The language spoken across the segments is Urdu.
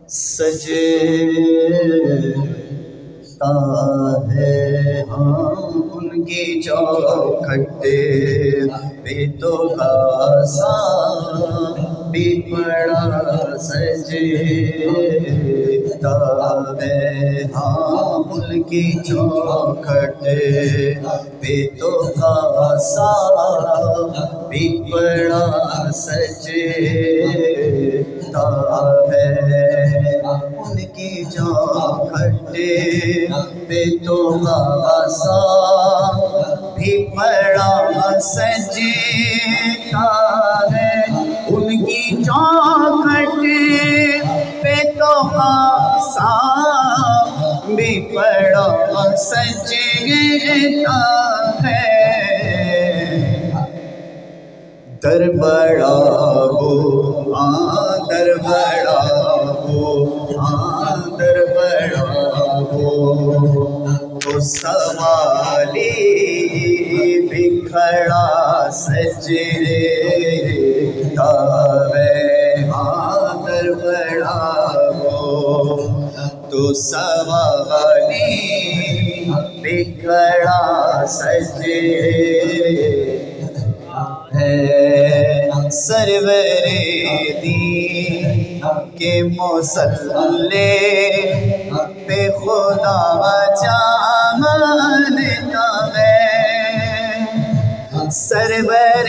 سجتا ہے ان کی چوکھٹ پہ تو خاصا بھی بڑا سجتا ہے ان کی چوکھٹ پہ تو خاصا بھی بڑا سجتا ہے ان کی چوکھٹ پہ تو خاصا بھی بڑا سجتا ہے ان کی چوکھٹ پہ تو خاصا بھی بڑا سجتا ہے در بڑا ہو در بڑا ہو در بڑا ہو تو سوالی بھی کھڑا سجتا ہے در بڑا ہو تو سوالی بھی کھڑا سجتا ہے سرور دین کے مصلی پہ خدا جانتا ہے سرور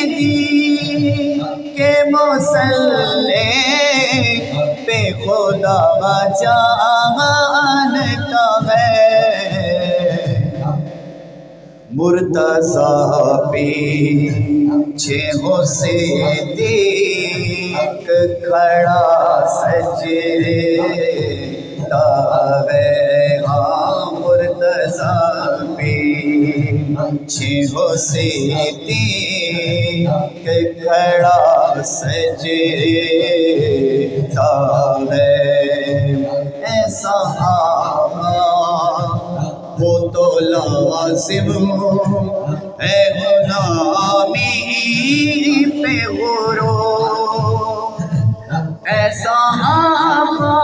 دین کے مصلی پہ خدا جانتا ہے مرتضیٰ پیچھے ہو صدیق کھڑا سجتا ہے مرتضیٰ پیچھے ہو صدیق کھڑا سجتا ہے ایسا وہ تو لازم ہے غلامی پہ غرور ایسا آقا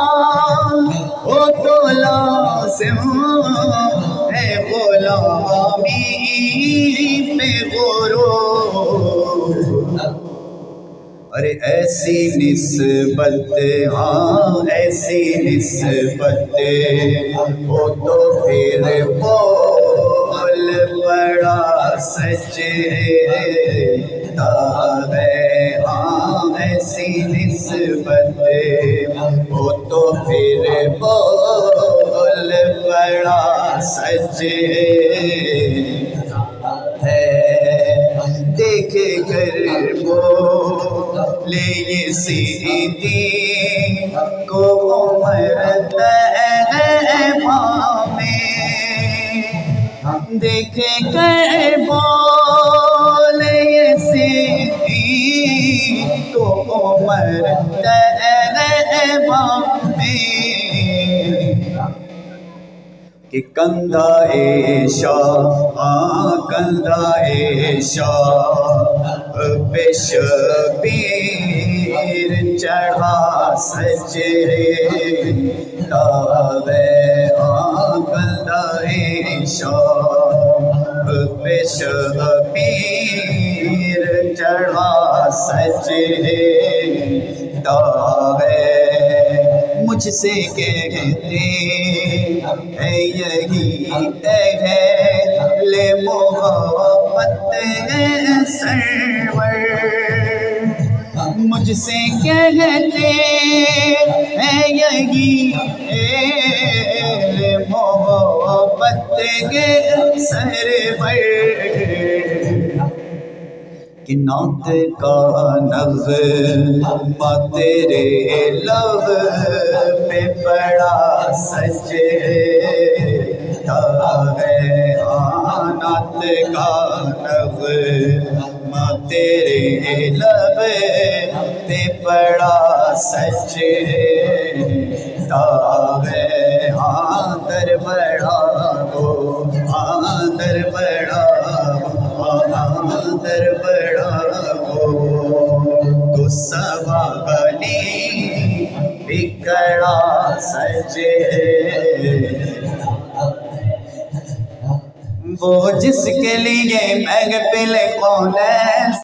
وہ تو لازم ہے غلامی پہ غرور ارے ایسی نسبت ایسی نسبت وہ تو پھر بول بڑا سجتا ہے ایسی نسبت وہ تو پھر بول بڑا سجتا ہے دیکھ کر بولے یہ صدیق کو عمر طیبہ میں دیکھ کر بولے یہ صدیق کو عمر طیبہ میں کہ کندھا شاہ پہ شبیر چڑھا سجتا ہے کندھا شاہ پہ شبیر چڑھا سجتا ہے مجھ سے کہتے ہے یہی اہل محبت سرور مجھ سے کہتے ہے یہی اہل محبت سرور کہ نعت کا نغمہ تیرے لب پہ بڑا سجتا ہے نعت کا نغمہ تیرے لب پہ بڑا سجتا ہے در بڑا ہو در بڑا در بڑا ہو تو سوا والی بکڑا سجے وہ جس کے لیے محفل کونین